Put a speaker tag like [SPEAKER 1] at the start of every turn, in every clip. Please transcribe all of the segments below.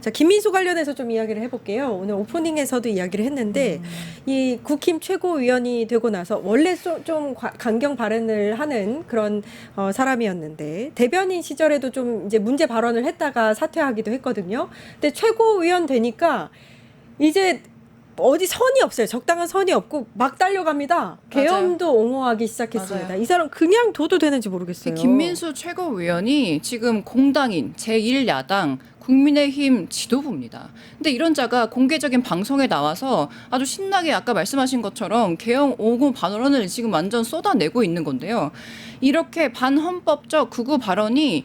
[SPEAKER 1] 자, 김민수 관련해서 좀 이야기를 해볼게요. 오늘 오프닝에서도 이야기를 했는데 이 국힘 최고위원이 되고 나서 원래 좀 강경 발언을 하는 그런 사람이었는데 대변인 시절에도 좀 이제 문제 발언을 했다가 사퇴하기도 했거든요. 근데 최고위원 되니까 이제 어디 선이 없어요. 적당한 선이 없고 막 달려갑니다. 계엄도 옹호하기 시작했습니다.
[SPEAKER 2] 맞아요.
[SPEAKER 1] 이 사람 그냥 둬도 되는지 모르겠어요.
[SPEAKER 2] 김민수 최고위원이 지금 공당인 제1야당 국민의힘 지도부입니다. 근데 이런 자가 공개적인 방송에 나와서 아주 신나게 아까 말씀하신 것처럼 계엄 옹호 발언을 지금 완전 쏟아내고 있는 건데요. 이렇게 반헌법적 극우 발언이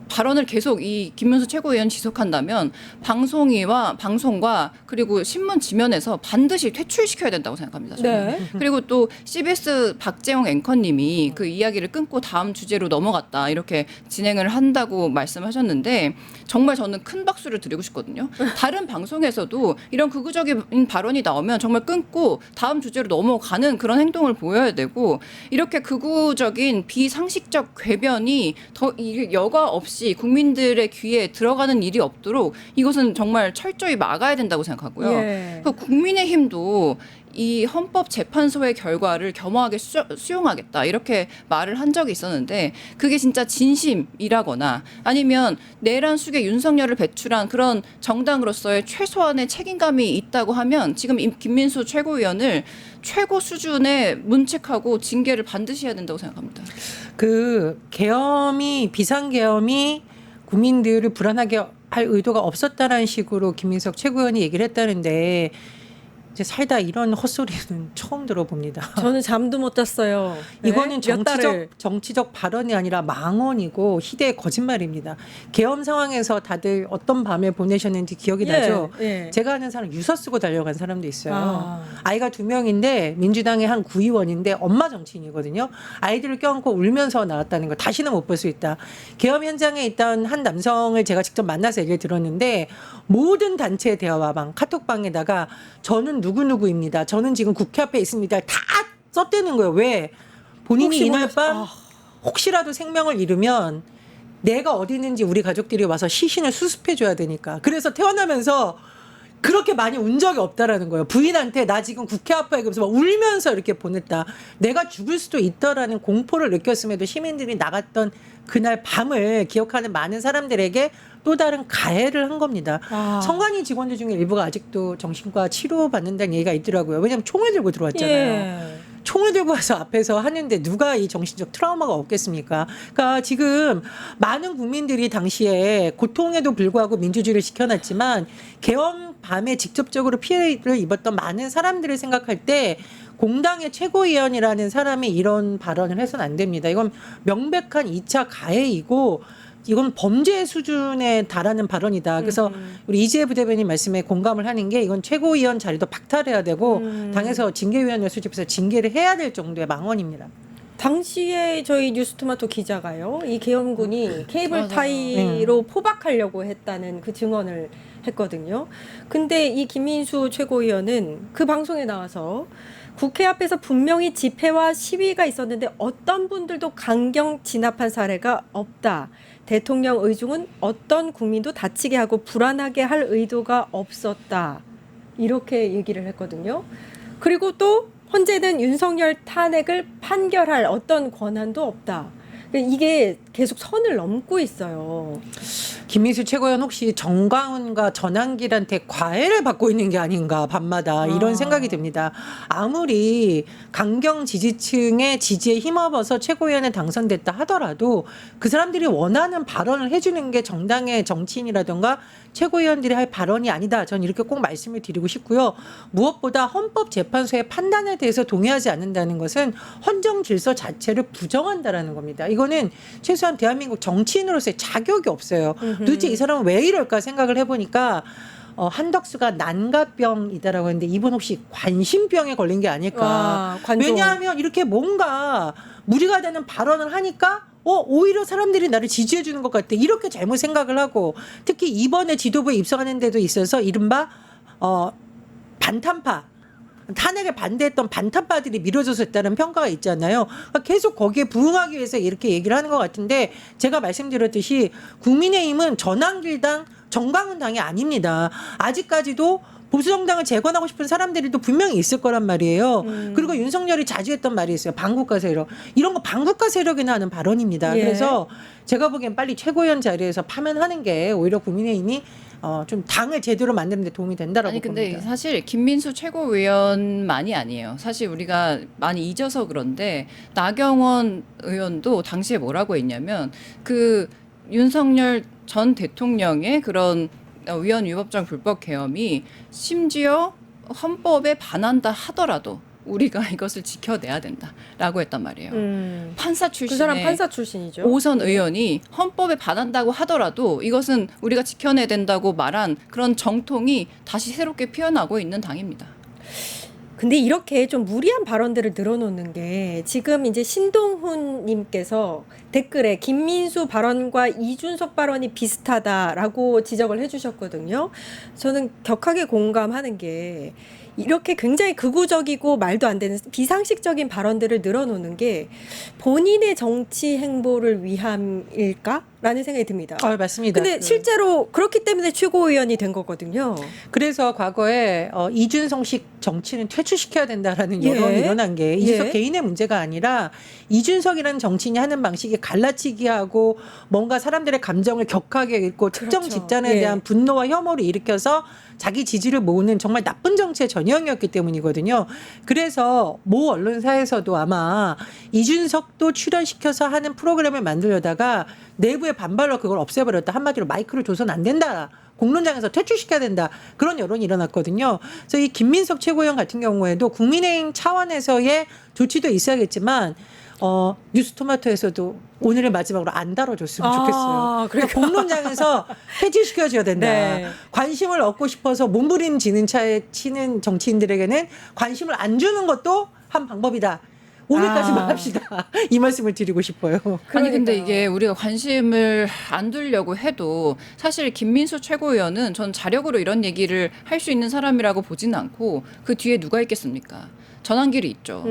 [SPEAKER 2] 발언을 계속 이 김민수 최고위원 지속한다면 방송과 그리고 신문 지면에서 반드시 퇴출시켜야 된다고 생각합니다. 저는.
[SPEAKER 1] 네.
[SPEAKER 2] 그리고 또 CBS 박재홍 앵커님이 그 이야기를 끊고 다음 주제로 넘어갔다 이렇게 진행을 한다고 말씀하셨는데 정말 저는 큰 박수를 드리고 싶거든요. 다른 방송에서도 이런 극우적인 발언이 나오면 정말 끊고 다음 주제로 넘어가는 그런 행동을 보여야 되고 이렇게 극우적인 비상식적 궤변이 더 여과 없이 국민들의 귀에 들어가는 일이 없도록 이것은 정말 철저히 막아야 된다고 생각하고요.
[SPEAKER 1] 예.
[SPEAKER 2] 국민의힘도 이 헌법재판소의 결과를 겸허하게 수용하겠다 이렇게 말을 한 적이 있었는데 그게 진짜 진심이라거나 아니면 내란 숙의 윤석열을 배출한 그런 정당으로서의 최소한의 책임감이 있다고 하면 지금 김민수 최고위원을 최고 수준의 문책하고 징계를 반드시 해야 된다고 생각합니다.
[SPEAKER 3] 그 비상계엄이 국민들을 불안하게 할 의도가 없었다라는 식으로 김민석 최고위원이 얘기를 했다는데 이제 살다 이런 헛소리는 처음 들어봅니다.
[SPEAKER 1] 저는 잠도 못 잤어요.
[SPEAKER 3] 이거는
[SPEAKER 1] 몇 달을.
[SPEAKER 3] 정치적 발언이 아니라 망언이고 희대의 거짓말입니다. 계엄 상황에서 다들 어떤 밤을 보내셨는지 기억이 나죠?
[SPEAKER 1] 예.
[SPEAKER 3] 제가 아는 사람 유서 쓰고 달려간 사람도 있어요.
[SPEAKER 1] 아.
[SPEAKER 3] 아이가 2명인데 민주당의 한 구의원인데 엄마 정치인이거든요. 아이들을 껴안고 울면서 나왔다는 거 다시는 못 볼 수 있다. 계엄 현장에 있던 한 남성을 제가 직접 만나서 얘기를 들었는데 모든 단체의 대화방 카톡방에다가 저는 누구누구입니다. 저는 지금 국회 앞에 있습니다. 다 썼대는 거예요. 왜? 본인이 이날 밤 혹시라도 생명을 잃으면 내가 어디 있는지 우리 가족들이 와서 시신을 수습해줘야 되니까. 그래서 태어나면서 그렇게 많이 운 적이 없다라는 거예요. 부인한테 나 지금 국회 앞에 그러면서 막 울면서 이렇게 보냈다. 내가 죽을 수도 있다라는 공포를 느꼈음에도 시민들이 나갔던 그날 밤을 기억하는 많은 사람들에게 또 다른 가해를 한 겁니다. 성관이 직원들 중에 일부가 아직도 정신과 치료받는다는 얘기가 있더라고요. 왜냐하면 총을 들고 들어왔잖아요.
[SPEAKER 1] 예.
[SPEAKER 3] 총을 들고 와서 앞에서 하는데 누가 이 정신적 트라우마가 없겠습니까? 그러니까 지금 많은 국민들이 당시에 고통에도 불구하고 민주주의를 지켜놨지만 계엄 밤에 직접적으로 피해를 입었던 많은 사람들을 생각할 때 공당의 최고위원이라는 사람이 이런 발언을 해서는 안 됩니다. 이건 명백한 2차 가해이고 이건 범죄 수준에 달하는 발언이다. 그래서 우리 이재혜 부대변인 말씀에 공감을 하는 게 이건 최고위원 자리도 박탈해야 되고 당에서 징계위원회 수집해서 징계를 해야 될 정도의 망언입니다.
[SPEAKER 1] 당시에 저희 뉴스토마토 기자가요, 이 계엄군이 케이블
[SPEAKER 2] 맞아요.
[SPEAKER 1] 타이로 포박하려고 했다는 그 증언을 했거든요. 근데 이 김민수 최고위원은 그 방송에 나와서 국회 앞에서 분명히 집회와 시위가 있었는데 어떤 분들도 강경 진압한 사례가 없다. 대통령 의중은 어떤 국민도 다치게 하고 불안하게 할 의도가 없었다. 이렇게 얘기를 했거든요. 그리고 또 현재는 윤석열 탄핵을 판결할 어떤 권한도 없다. 이게 계속 선을 넘고 있어요.
[SPEAKER 3] 김민수 최고위원 혹시 정광훈과 전한길한테 과외를 받고 있는 게 아닌가 밤마다 이런 생각이 듭니다. 아무리 강경 지지층의 지지에 힘입어서 최고위원에 당선됐다 하더라도 그 사람들이 원하는 발언을 해주는 게 정당의 정치인이라든가 최고위원들이 할 발언이 아니다. 전 이렇게 꼭 말씀을 드리고 싶고요. 무엇보다 헌법재판소의 판단에 대해서 동의하지 않는다는 것은 헌정 질서 자체를 부정한다라는 겁니다. 이거는 최소한 대한민국 정치인으로서의 자격이 없어요. 도대체 이 사람은 왜 이럴까 생각을 해보니까 한덕수가 난가병이다라고 했는데 이분 혹시 관심병에 걸린 게 아닐까. 왜냐하면 이렇게 뭔가 무리가 되는 발언을 하니까 오히려 사람들이 나를 지지해 주는 것 같아. 이렇게 잘못 생각을 하고 특히 이번에 지도부에 입성하는 데도 있어서 이른바 반탄파 탄핵에 반대했던 반탄파들이 밀어줘서 했다는 평가가 있잖아요. 그러니까 계속 거기에 부응하기 위해서 이렇게 얘기를 하는 것 같은데 제가 말씀드렸듯이 국민의힘은 전환길당 정강훈 당이 아닙니다. 아직까지도 보수 정당을 재건하고 싶은 사람들이 또 분명히 있을 거란 말이에요. 그리고 윤석열이 자주 했던 말이 있어요. 반국가 세력. 이런 거 반국가 세력이나 하는 발언입니다.
[SPEAKER 1] 예.
[SPEAKER 3] 그래서 제가 보기엔 빨리 최고위원 자리에서 파면하는 게 오히려 국민의힘이 좀 당을 제대로 만드는 데 도움이 된다라고
[SPEAKER 2] 아니 근데
[SPEAKER 3] 봅니다.
[SPEAKER 2] 사실 김민수 최고위원만이 아니에요. 사실 우리가 많이 잊어서 그런데 나경원 의원도 당시에 뭐라고 했냐면 그 윤석열 전 대통령의 그런 위헌 위법적 불법 계엄이 심지어 헌법에 반한다 하더라도 우리가 이것을 지켜내야 된다라고 했단 말이에요. 판사
[SPEAKER 1] 그
[SPEAKER 2] 출신의
[SPEAKER 1] 사람 판사 출신이죠.
[SPEAKER 2] 오선 의원이 헌법에 반한다고 하더라도 이것은 우리가 지켜내야 된다고 말한 그런 정통이 다시 새롭게 피어나고 있는 당입니다.
[SPEAKER 1] 근데 이렇게 좀 무리한 발언들을 늘어놓는 게 지금 이제 신동훈 님께서 댓글에 김민수 발언과 이준석 발언이 비슷하다라고 지적을 해주셨거든요. 저는 격하게 공감하는 게 이렇게 굉장히 극우적이고 말도 안 되는 비상식적인 발언들을 늘어놓는 게 본인의 정치 행보를 위함일까라는 생각이 듭니다.
[SPEAKER 3] 맞습니다.
[SPEAKER 1] 근데 실제로 그렇기 때문에 최고위원이 된 거거든요.
[SPEAKER 3] 그래서 과거에 이준석식 정치는 퇴출시켜야 된다라는
[SPEAKER 1] 예.
[SPEAKER 3] 여론이 일어난 게 이준석
[SPEAKER 1] 예.
[SPEAKER 3] 개인의 문제가 아니라 이준석이라는 정치인이 하는 방식이 갈라치기하고 뭔가 사람들의 감정을 격하게 읽고 특정
[SPEAKER 1] 그렇죠.
[SPEAKER 3] 집단에
[SPEAKER 1] 예.
[SPEAKER 3] 대한 분노와 혐오를 일으켜서 자기 지지를 모으는 정말 나쁜 정치의 전형이었기 때문이거든요. 그래서 모 언론사에서도 아마 이준석도 출연시켜서 하는 프로그램을 만들려다가 내부의 반발로 그걸 없애버렸다. 한마디로 마이크를 줘서는 안 된다. 공론장에서 퇴출시켜야 된다. 그런 여론이 일어났거든요. 그래서 이 김민석 최고위원 같은 경우에도 국민의힘 차원에서의 조치도 있어야겠지만 뉴스토마토에서도 오늘의 마지막으로 안 다뤄줬으면 좋겠어요. 그러니까 공론장에서 퇴출시켜줘야 된다.
[SPEAKER 1] 네.
[SPEAKER 3] 관심을 얻고 싶어서 몸부림치는 차에 치는 정치인들에게는 관심을 안 주는 것도 한 방법이다. 오늘까지만 합시다. 이 말씀을 드리고 싶어요.
[SPEAKER 2] 아니 근데
[SPEAKER 1] 그러니까요.
[SPEAKER 2] 이게 우리가 관심을 안 두려고 해도 사실 김민수 최고위원은 전 자력으로 이런 얘기를 할 수 있는 사람이라고 보지는 않고 그 뒤에 누가 있겠습니까? 전환길이 있죠.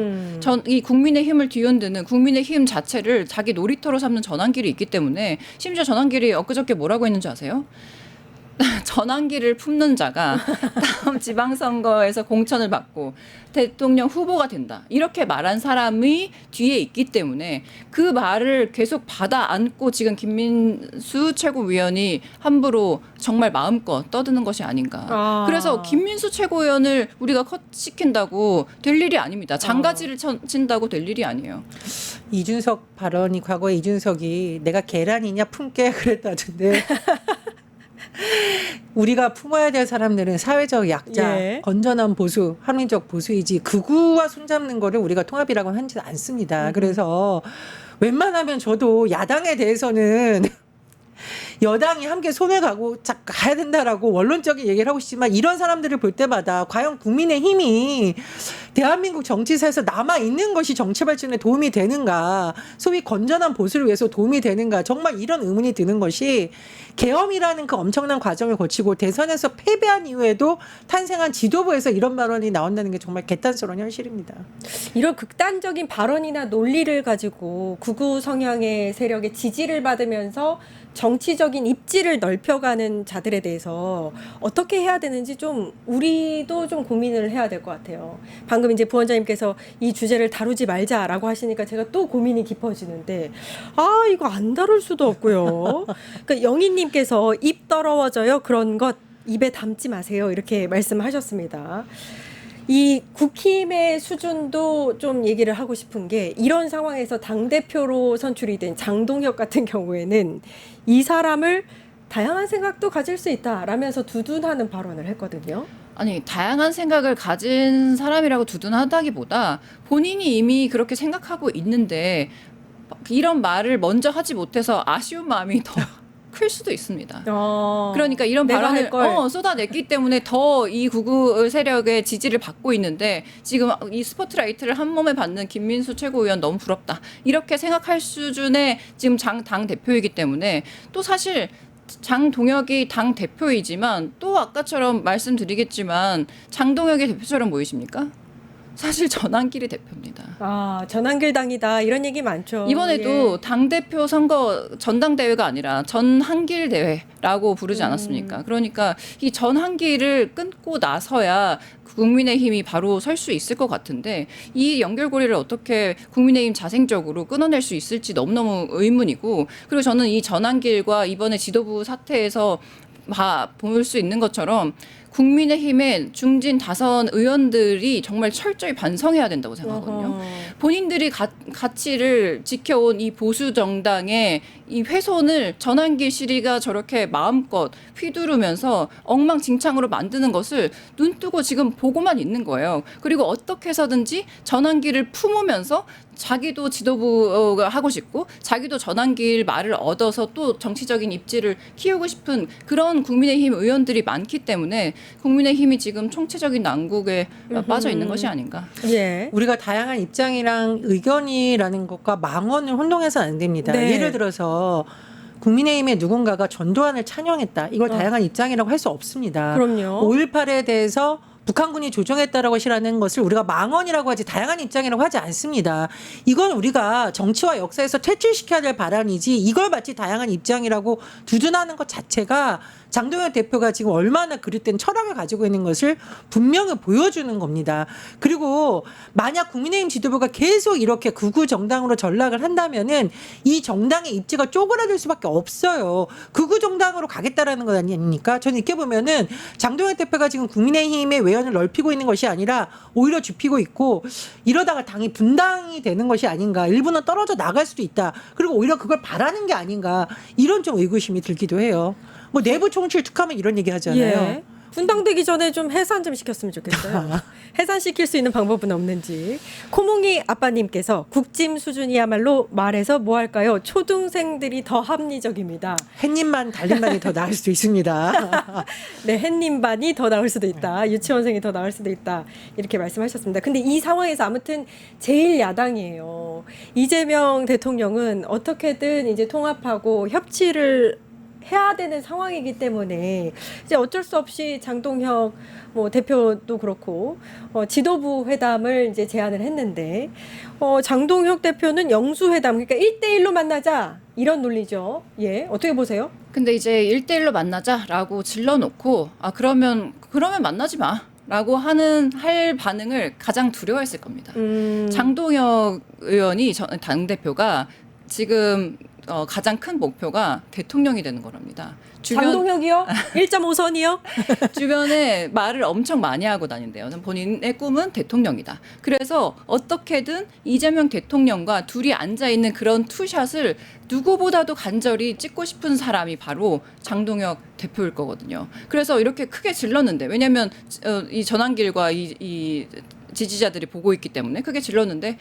[SPEAKER 2] 이 국민의힘을 뒤흔드는 국민의힘 자체를 자기 놀이터로 삼는 전환길이 있기 때문에 심지어 전환길이 엊그저께 뭐라고 했는지 아세요? 전환기를 품는 자가 다음 지방선거에서 공천을 받고 대통령 후보가 된다. 이렇게 말한 사람이 뒤에 있기 때문에 그 말을 계속 받아 안고 지금 김민수 최고위원이 함부로 정말 마음껏 떠드는 것이 아닌가. 그래서 김민수 최고위원을 우리가 컷시킨다고 될 일이 아닙니다. 장가지를 친다고 될 일이 아니에요.
[SPEAKER 3] 이준석 발언이 과거에 이준석이 내가 계란이냐 품게 그랬다던데 우리가 품어야 될 사람들은 사회적 약자,
[SPEAKER 1] 예.
[SPEAKER 3] 건전한 보수, 합리적 보수이지 극우와 손잡는 거를 우리가 통합이라고 하지 않습니다. 그래서 웬만하면 저도 야당에 대해서는 여당이 함께 손을 가야 된다라고 원론적인 얘기를 하고 싶지만 이런 사람들을 볼 때마다 과연 국민의힘이 대한민국 정치사에서 남아있는 것이 정치 발전에 도움이 되는가, 소위 건전한 보수를 위해서 도움이 되는가, 정말 이런 의문이 드는 것이 계엄이라는 그 엄청난 과정을 거치고 대선에서 패배한 이후에도 탄생한 지도부에서 이런 발언이 나온다는 게 정말 개탄스러운 현실입니다.
[SPEAKER 1] 이런 극단적인 발언이나 논리를 가지고 극우 성향의 세력의 지지를 받으면서 정치적인 입지를 넓혀가는 자들에 대해서 어떻게 해야 되는지 좀 우리도 좀 고민을 해야 될 것 같아요. 방금 이제 부원장님께서 이 주제를 다루지 말자라고 하시니까 제가 또 고민이 깊어지는데 이거 안 다룰 수도 없고요. 그러니까 영희님께서 입 더러워져요. 그런 것 입에 담지 마세요. 이렇게 말씀하셨습니다. 이 국힘의 수준도 좀 얘기를 하고 싶은 게 이런 상황에서 당대표로 선출이 된 장동혁 같은 경우에는 이 사람을 다양한 생각도 가질 수 있다라면서 두둔하는 발언을 했거든요.
[SPEAKER 2] 아니 다양한 생각을 가진 사람이라고 두둔하다기보다 본인이 이미 그렇게 생각하고 있는데 이런 말을 먼저 하지 못해서 아쉬운 마음이 더 클 수도 있습니다. 그러니까 이런 발언을 쏟아냈기 때문에 더 이 극우 세력의 지지를 받고 있는데 지금 이 스포트라이트를 한 몸에 받는 김민수 최고위원 너무 부럽다. 이렇게 생각할 수준의 지금 당 대표이기 때문에 또 사실 장동혁이 당 대표이지만 또 아까처럼 말씀드리겠지만 장동혁의 대표처럼 보이십니까? 사실 전환길이 대표입니다.
[SPEAKER 1] 아, 전환길 당이다 이런 얘기 많죠.
[SPEAKER 2] 이번에도
[SPEAKER 1] 예.
[SPEAKER 2] 당대표 선거 전당대회가 아니라 전한길 대회라고 부르지 않았습니까? 그러니까 이 전한길을 끊고 나서야 국민의힘이 바로 설 수 있을 것 같은데 이 연결고리를 어떻게 국민의힘 자생적으로 끊어낼 수 있을지 너무너무 의문이고, 그리고 저는 이 전한길과 이번에 지도부 사태에서 볼 수 있는 것처럼 국민의힘의 중진 다선 의원들이 정말 철저히 반성해야 된다고 생각하거든요.
[SPEAKER 1] 어허.
[SPEAKER 2] 본인들이 가치를 지켜온 이 보수 정당의 이 훼손을 전한길 시리가 저렇게 마음껏 휘두르면서 엉망진창으로 만드는 것을 눈뜨고 지금 보고만 있는 거예요. 그리고 어떻게 해서든지 전한길을 품으면서 자기도 지도부가 하고 싶고 자기도 전한길 말을 얻어서 또 정치적인 입지를 키우고 싶은 그런 국민의힘 의원들이 많기 때문에 국민의힘이 지금 총체적인 난국에 빠져 있는 것이 아닌가.
[SPEAKER 1] 예.
[SPEAKER 3] 우리가 다양한 입장이랑 의견이라는 것과 망언을 혼동해서는 안 됩니다.
[SPEAKER 1] 네.
[SPEAKER 3] 예를 들어서 국민의힘의 누군가가 전두환을 찬양했다. 이걸 다양한 입장이라고 할 수 없습니다.
[SPEAKER 1] 그럼요.
[SPEAKER 3] 5.18에 대해서 북한군이 조종했다라고 하시라는 것을 우리가 망언이라고 하지 다양한 입장이라고 하지 않습니다. 이건 우리가 정치와 역사에서 퇴출시켜야 될 발언이지 이걸 마치 다양한 입장이라고 두둔하는 것 자체가 장동혁 대표가 지금 얼마나 그릇된 철학을 가지고 있는 것을 분명히 보여주는 겁니다. 그리고 만약 국민의힘 지도부가 계속 이렇게 극우 정당으로 전락을 한다면은 이 정당의 입지가 쪼그라들 수밖에 없어요. 극우 정당으로 가겠다라는 것 아닙니까? 저는 이렇게 보면은 장동혁 대표가 지금 국민의힘의 외연을 넓히고 있는 것이 아니라 오히려 좁히고 있고 이러다가 당이 분당이 되는 것이 아닌가. 일부는 떨어져 나갈 수도 있다. 그리고 오히려 그걸 바라는 게 아닌가. 이런 좀 의구심이 들기도 해요. 뭐 내부 총질 툭하면 이런 얘기 하잖아요.
[SPEAKER 1] 예. 분당되기 전에 좀 해산 좀 시켰으면 좋겠어요. 해산시킬 수 있는 방법은 없는지. 코몽이 아빠님께서 국짐 수준이야말로 말해서 뭐 할까요? 초등생들이 더 합리적입니다.
[SPEAKER 3] 햇님만 달린만이 더 나을 수도 있습니다.
[SPEAKER 1] 네, 햇님반이 더 나을 수도 있다. 유치원생이 더 나을 수도 있다. 이렇게 말씀하셨습니다. 근데 이 상황에서 아무튼 제일 야당이에요. 이재명 대통령은 어떻게든 이제 통합하고 협치를 해야 되는 상황이기 때문에 이제 어쩔 수 없이 장동혁 뭐 대표도 그렇고 지도부 회담을 이제 제안을 했는데 장동혁 대표는 영수회담 그러니까 1대1로 만나자 이런 논리죠. 예, 어떻게 보세요?
[SPEAKER 2] 근데 이제 1대1로 만나자라고 질러놓고 그러면 만나지 마. 라고 할 반응을 가장 두려워했을 겁니다. 장동혁 의원이 당대표가 지금 가장 큰 목표가 대통령이 되는 거랍니다.
[SPEAKER 1] 장동혁이요? 1.5선이요?
[SPEAKER 2] 주변에 말을 엄청 많이 하고 다닌대요. 본인의 꿈은 대통령이다. 그래서 어떻게든 이재명 대통령과 둘이 앉아있는 그런 투샷을 누구보다도 간절히 찍고 싶은 사람이 바로 장동혁 대표일 거거든요. 그래서 이렇게 크게 질렀는데 왜냐하면 이 전환길과 이 지지자들이 보고 있기 때문에 크게 질렀는데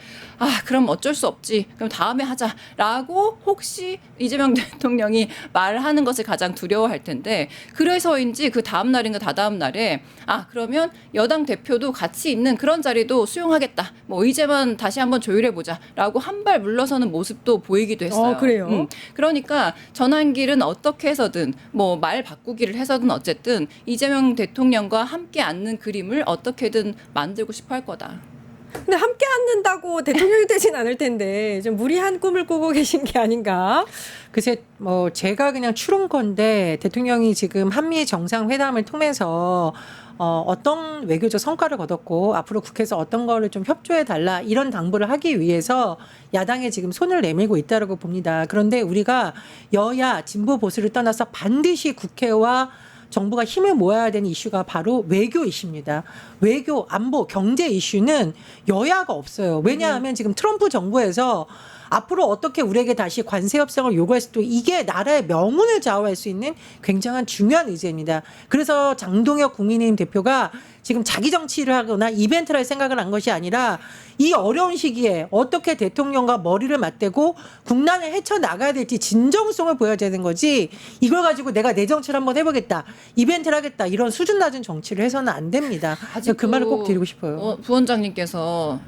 [SPEAKER 2] 그럼 어쩔 수 없지. 그럼 다음에 하자라고 혹시 이재명 대통령이 말하는 것을 가장 두려워할 텐데 그래서인지 그 다음 날인가 다다음 날에 그러면 여당 대표도 같이 있는 그런 자리도 수용하겠다. 뭐 의제만 다시 한번 조율해 보자라고 한 발 물러서는 모습도 보이기도 했어요.
[SPEAKER 1] 그래요?
[SPEAKER 2] 그러니까 전환길은 어떻게 해서든 뭐 말 바꾸기를 해서든 어쨌든 이재명 대통령과 함께 앉는 그림을 어떻게든 만들고 싶어 할 거다.
[SPEAKER 1] 근데 함께 앉는다고 대통령이 되진 않을 텐데 좀 무리한 꿈을 꾸고 계신 게 아닌가?
[SPEAKER 3] 글쎄 뭐 제가 그냥 추론컨대 대통령이 지금 한미 정상회담을 통해서 어떤 외교적 성과를 거뒀고 앞으로 국회에서 어떤 거를 좀 협조해 달라 이런 당부를 하기 위해서 야당에 지금 손을 내밀고 있다고 봅니다. 그런데 우리가 여야 진보 보수를 떠나서 반드시 국회와 정부가 힘을 모아야 되는 이슈가 바로 외교 이슈입니다. 외교, 안보, 경제 이슈는 여야가 없어요. 왜냐하면 지금 트럼프 정부에서 앞으로 어떻게 우리에게 다시 관세 협상을 요구할 수도 이게 나라의 명운을 좌우할 수 있는 굉장한 중요한 의제입니다. 그래서 장동혁 국민의힘 대표가 지금 자기 정치를 하거나 이벤트를 할 생각을 한 것이 아니라 이 어려운 시기에 어떻게 대통령과 머리를 맞대고 국난을 헤쳐나가야 될지 진정성을 보여야 되는 거지 이걸 가지고 내가 내 정치를 한번 해보겠다. 이벤트를 하겠다. 이런 수준 낮은 정치를 해서는 안 됩니다. 그 말을 꼭 드리고 싶어요.
[SPEAKER 2] 부원장님께서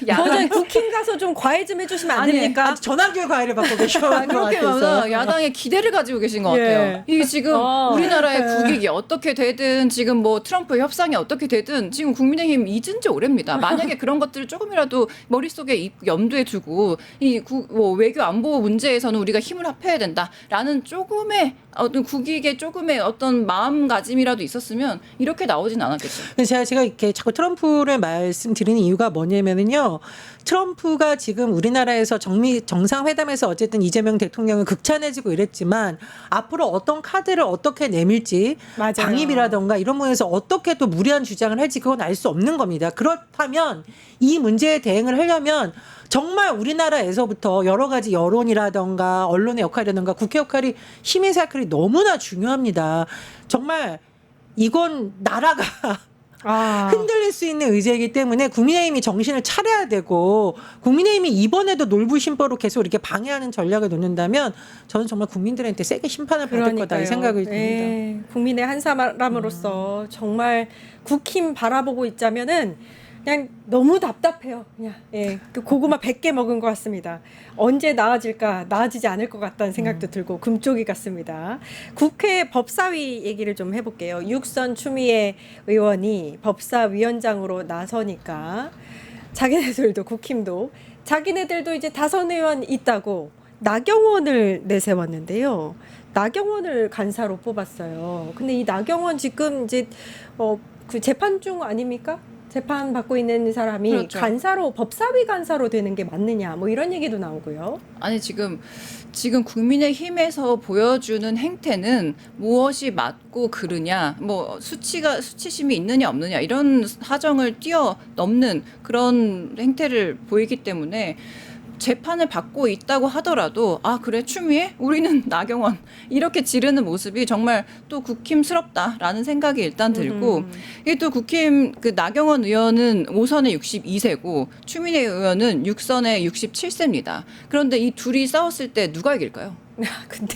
[SPEAKER 1] 저는 국힘 가서 좀 과외 좀 해주시면 안
[SPEAKER 2] 아니,
[SPEAKER 1] 됩니까?
[SPEAKER 3] 아주 전환교의 과외를 받고 계셔.
[SPEAKER 2] 그렇게 많아 야당의 기대를 가지고 계신 것 같아요.
[SPEAKER 1] 예.
[SPEAKER 2] 이게 지금 우리나라의 국익이 어떻게 되든 지금 뭐 트럼프 협상이 어떻게 되든 지금 국민의힘 잊은 지 오래입니다. 만약에 그런 것들을 조금이라도 머릿속에 염두에 두고 뭐 외교 안보 문제에서는 우리가 힘을 합해야 된다라는 조금의 어떤 국익의 조금의 어떤 마음가짐이라도 있었으면 이렇게 나오진 않았겠죠.
[SPEAKER 3] 근데 제가 이렇게 자꾸 트럼프를 말씀드리는 이유가 뭐냐면은요. 트럼프가 지금 우리나라에서 정상회담에서 어쨌든 이재명 대통령은 극찬해지고 이랬지만 앞으로 어떤 카드를 어떻게 내밀지
[SPEAKER 1] 맞아요.
[SPEAKER 3] 방입이라던가 이런 부분에서 어떻게 또 무리한 주장을 할지 그건 알 수 없는 겁니다. 그렇다면 이 문제에 대응을 하려면 정말 우리나라에서부터 여러 가지 여론이라던가 언론의 역할이라던가 국회 역할이 시민사 역할이 너무나 중요합니다. 정말 이건 나라가 흔들릴 수 있는 의제이기 때문에 국민의힘이 정신을 차려야 되고 국민의힘이 이번에도 놀부심보로 계속 이렇게 방해하는 전략을 놓는다면 저는 정말 국민들한테 세게 심판을 받을 거다 이 생각이 듭니다.
[SPEAKER 1] 예, 국민의 한 사람으로서 정말 국힘 바라보고 있자면은 그냥 너무 답답해요. 그냥 그 고구마 100개 먹은 것 같습니다. 언제 나아질까? 나아지지 않을 것 같다는 생각도 들고 금쪽이 같습니다. 국회 법사위 얘기를 좀 해볼게요. 육선 추미애 의원이 법사위원장으로 나서니까 자기네들도 국힘도 자기네들도 이제 다선 의원 있다고 나경원을 내세웠는데요. 나경원을 간사로 뽑았어요. 근데 이 나경원 지금 이제 그 재판 중 아닙니까? 재판 받고 있는 사람이
[SPEAKER 2] 그렇죠.
[SPEAKER 1] 간사로 법사위 간사로 되는 게 맞느냐 뭐 이런 얘기도 나오고요.
[SPEAKER 2] 아니 지금 국민의힘에서 보여주는 행태는 무엇이 맞고 그르냐, 뭐 수치심이 있느냐 없느냐 이런 사정을 뛰어넘는 그런 행태를 보이기 때문에 재판을 받고 있다고 하더라도 아 그래 추미애 우리는 나경원 이렇게 지르는 모습이 정말 또 국힘스럽다라는 생각이 일단 들고 이게 또 국힘 그 나경원 의원은 5선에 62세고 추미애 의원은 6선에 67세입니다. 그런데 이 둘이 싸웠을 때 누가 이길까요?
[SPEAKER 1] 근데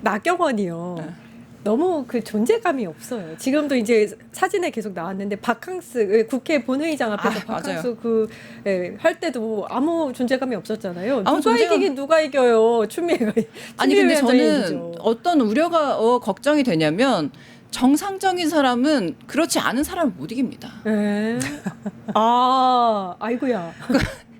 [SPEAKER 1] 나경원이요.
[SPEAKER 2] 네.
[SPEAKER 1] 너무 그 존재감이 없어요. 지금도 이제 사진에 계속 나왔는데 바캉스 국회 본회의장 앞에서 바캉스 할 때도 아무 존재감이 없었잖아요. 누가 이기긴 누가 이겨요. 추미애가.
[SPEAKER 2] 아니 근데 저는
[SPEAKER 1] 이기죠.
[SPEAKER 2] 어떤 우려가 걱정이 되냐면 정상적인 사람은 그렇지 않은 사람을 못 이깁니다.
[SPEAKER 1] 아이고야.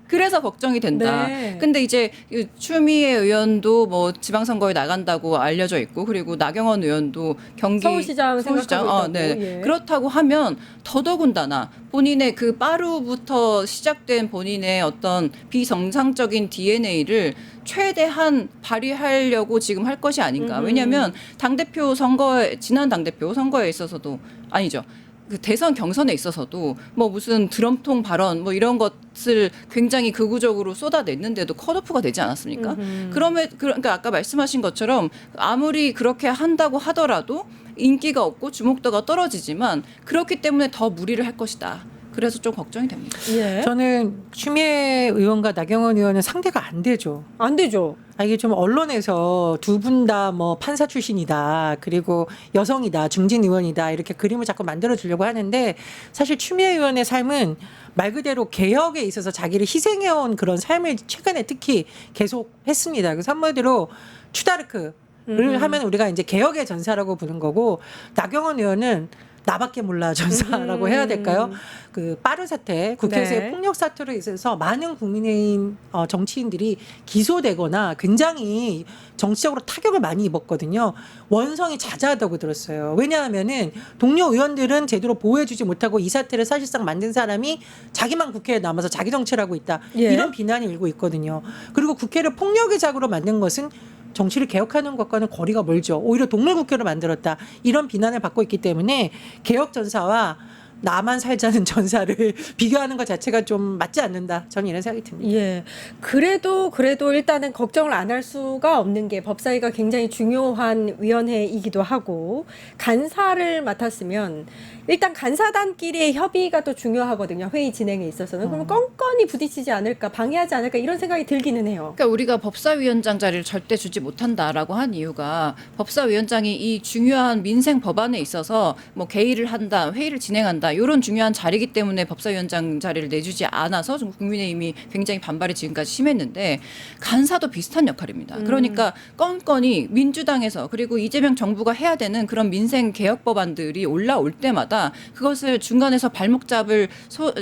[SPEAKER 2] 그래서 걱정이 된다.
[SPEAKER 1] 네.
[SPEAKER 2] 근데 이제 추미애 의원도 뭐 지방선거에 나간다고 알려져 있고 그리고 나경원 의원도 경기
[SPEAKER 1] 서울시장 생각하고 있다고.
[SPEAKER 2] 네.
[SPEAKER 1] 예.
[SPEAKER 2] 그렇다고 하면 더더군다나 본인의 그 빠루부터 시작된 본인의 어떤 비정상적인 DNA를 최대한 발휘하려고 지금 할 것이 아닌가. 왜냐하면 당대표 선거에 지난 당대표 선거에 있어서도 아니죠. 그 대선 경선에 있어서도 뭐 무슨 드럼통 발언 뭐 이런 것을 굉장히 극우적으로 쏟아냈는데도 컷오프가 되지 않았습니까? 그러니까 아까 말씀하신 것처럼 아무리 그렇게 한다고 하더라도 인기가 없고 주목도가 떨어지지만 그렇기 때문에 더 무리를 할 것이다. 그래서 좀 걱정이 됩니다.
[SPEAKER 1] 예.
[SPEAKER 3] 저는 추미애 의원과 나경원 의원은 상대가 안 되죠.
[SPEAKER 1] 안 되죠.
[SPEAKER 3] 이게 좀 언론에서 두 분 다 뭐 판사 출신이다. 그리고 여성이다. 중진 의원이다. 이렇게 그림을 자꾸 만들어 주려고 하는데 사실 추미애 의원의 삶은 말 그대로 개혁에 있어서 자기를 희생해온 그런 삶을 최근에 특히 계속 했습니다. 그래서 한마디로 추다르크를 하면 우리가 이제 개혁의 전사라고 부른 거고 나경원 의원은 나밖에 몰라 전사라고 해야 될까요? 그 빠른 사태, 국회에서의
[SPEAKER 1] 네.
[SPEAKER 3] 폭력 사태로 있어서 많은 국민의힘 정치인들이 기소되거나 굉장히 정치적으로 타격을 많이 입었거든요. 원성이 자자하다고 들었어요. 왜냐하면은 동료 의원들은 제대로 보호해주지 못하고 이 사태를 사실상 만든 사람이 자기만 국회에 남아서 자기 정치를 하고 있다.
[SPEAKER 1] 예.
[SPEAKER 3] 이런 비난이 일고 있거든요. 그리고 국회를 폭력의 자구로 만든 것은 정치를 개혁하는 것과는 거리가 멀죠. 오히려 동물국회로 만들었다. 이런 비난을 받고 있기 때문에 개혁 전사와 나만 살자는 전사를 비교하는 것 자체가 좀 맞지 않는다. 저는 이런 생각이 듭니다.
[SPEAKER 1] 예. 그래도 일단은 걱정을 안 할 수가 없는 게 법사위가 굉장히 중요한 위원회이기도 하고 간사를 맡았으면 일단 간사단끼리의 협의가 또 중요하거든요. 회의 진행에 있어서는. 그러면 껌껌이 부딪히지 않을까, 방해하지 않을까 이런 생각이 들기는 해요.
[SPEAKER 2] 그러니까 우리가 법사위원장 자리를 절대 주지 못한다라고 한 이유가 법사위원장이 이 중요한 민생 법안에 있어서 뭐 개의를 한다, 회의를 진행한다 중요하다. 이런 중요한 자리이기 때문에 법사위원장 자리를 내주지 않아서 좀 국민의힘이 굉장히 반발이 지금까지 심했는데 간사도 비슷한 역할입니다. 그러니까 건건이 민주당에서 그리고 이재명 정부가 해야 되는 그런 민생 개혁 법안들이 올라올 때마다 그것을 중간에서 발목 잡을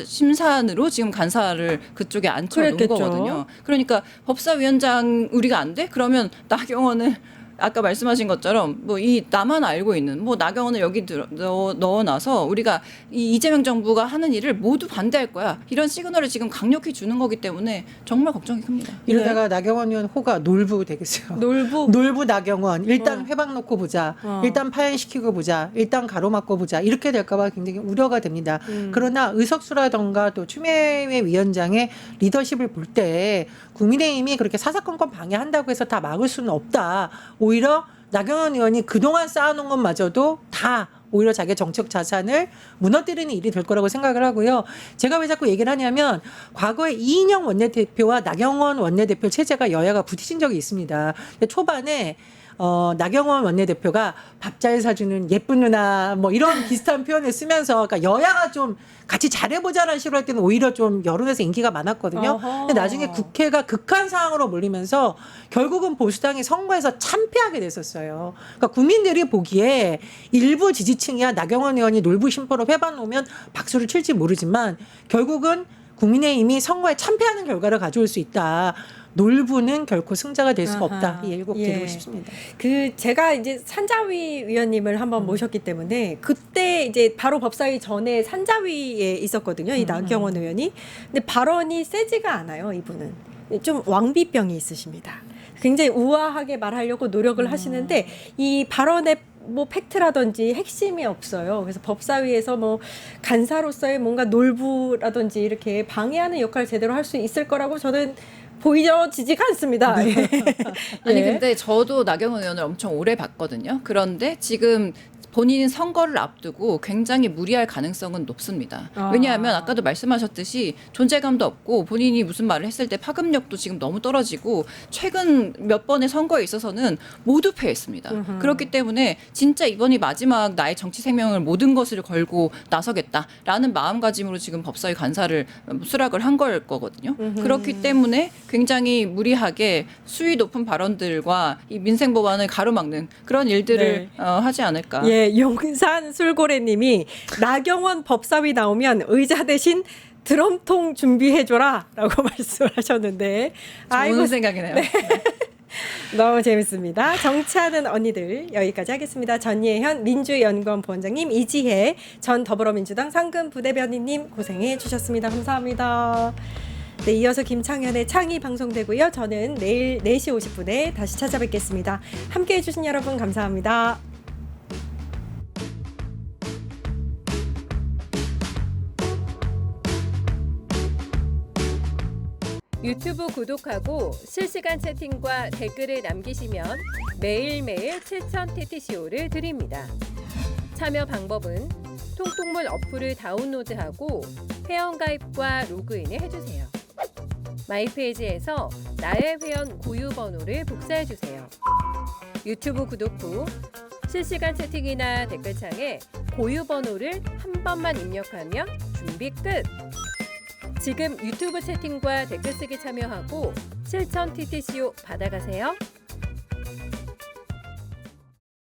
[SPEAKER 2] 심산으로 지금 간사를 그쪽에 앉혀놓은
[SPEAKER 1] 그랬겠죠.
[SPEAKER 2] 거거든요. 그러니까 법사위원장 우리가 안 돼? 그러면 나경원을 아까 말씀하신 것처럼 뭐 이 나만 알고 있는 뭐 나경원을 여기 넣어놔서 우리가 이 이재명 정부가 하는 일을 모두 반대할 거야 이런 시그널을 지금 강력히 주는 거기 때문에 정말 걱정이 큽니다.
[SPEAKER 3] 이러다가 나경원 의원 호가 놀부 되겠어요. 놀부 나경원 일단 회방 놓고 보자. 일단 파행시키고 보자. 일단 가로막고 보자. 이렇게 될까봐 굉장히 우려가 됩니다. 그러나 의석수라던가 또 추미애 위원장의 리더십을 볼 때 국민의힘이 그렇게 사사건건 방해한다고 해서 다 막을 수는 없다. 오히려 나경원 의원이 그동안 쌓아놓은 것마저도 다 오히려 자기의 정책 자산을 무너뜨리는 일이 될 거라고 생각을 하고요. 제가 왜 자꾸 얘기를 하냐면 과거에 이인영 원내대표와 나경원 원내대표 체제가 여야가 부딪힌 적이 있습니다. 초반에 나경원 원내대표가 밥 잘 사주는 예쁜 누나 뭐 이런 비슷한 표현을 쓰면서 그러니까 여야가 좀 같이 잘해보자라는 식으로 할 때는 오히려 좀 여론에서 인기가 많았거든요. 근데 나중에 국회가 극한 상황으로 몰리면서 결국은 보수당이 선거에서 참패하게 됐었어요. 그러니까 국민들이 보기에 일부 지지층이야 나경원 의원이 놀부 심보로 회반 놓으면 박수를 칠지 모르지만 결국은 국민의힘이 선거에 참패하는 결과를 가져올 수 있다. 놀부는 결코 승자가 될 수가 없다. 이 예고 드리고 싶습니다.
[SPEAKER 1] 제가 이제 산자위 위원님을 한번 모셨기 때문에 그때 이제 바로 법사위 전에 산자위에 있었거든요. 이 나경원 의원이. 근데 발언이 세지가 않아요. 이분은 좀 왕비병이 있으십니다. 굉장히 우아하게 말하려고 노력을 하시는데 이 발언에 뭐 팩트라든지 핵심이 없어요. 그래서 법사위에서 뭐 간사로서의 뭔가 놀부라든지 이렇게 방해하는 역할을 제대로 할 수 있을 거라고 저는 보여지지가 않습니다.
[SPEAKER 2] 아니
[SPEAKER 1] 예.
[SPEAKER 2] 근데 저도 나경원 의원을 엄청 오래 봤거든요. 그런데 지금 본인 선거를 앞두고 굉장히 무리할 가능성은 높습니다. 왜냐하면 아까도 말씀하셨듯이 존재감도 없고 본인이 무슨 말을 했을 때 파급력도 지금 너무 떨어지고 최근 몇 번의 선거에 있어서는 모두 패했습니다. 그렇기 때문에 진짜 이번이 마지막 나의 정치 생명을 모든 것을 걸고 나서겠다라는 마음가짐으로 지금 법사위 간사를 수락을 한 걸 거거든요. 그렇기 때문에 굉장히 무리하게 수위 높은 발언들과 이 민생 법안을 가로막는 그런 일들을 하지 않을까.
[SPEAKER 1] 예, 용산 술고래님이 나경원 법사위 나오면 의자 대신 드럼통 준비해줘라라고 말씀을 하셨는데,
[SPEAKER 2] 좋은 생각이네요.
[SPEAKER 1] 너무 재밌습니다. 정치하는 언니들 여기까지 하겠습니다. 전예현 민주연구원 부원장님, 이지혜 전 더불어민주당 상근 부대변인님 고생해 주셨습니다. 감사합니다. 네, 이어서 김창현의 창이 방송되고요. 저는 내일 4시 50분에 다시 찾아뵙겠습니다. 함께해 주신 여러분 감사합니다.
[SPEAKER 4] 유튜브 구독하고 실시간 채팅과 댓글을 남기시면 매일매일 7,000TTCO를 드립니다. 참여 방법은 통통물 어플을 다운로드하고 회원가입과 로그인을 해주세요. 마이페이지에서 나의 회원 고유 번호를 복사해주세요. 유튜브 구독 후 실시간 채팅이나 댓글창에 고유 번호를 한 번만 입력하면 준비 끝! 지금 유튜브 채팅과 댓글 쓰기 참여하고 실천 TTCO 받아가세요.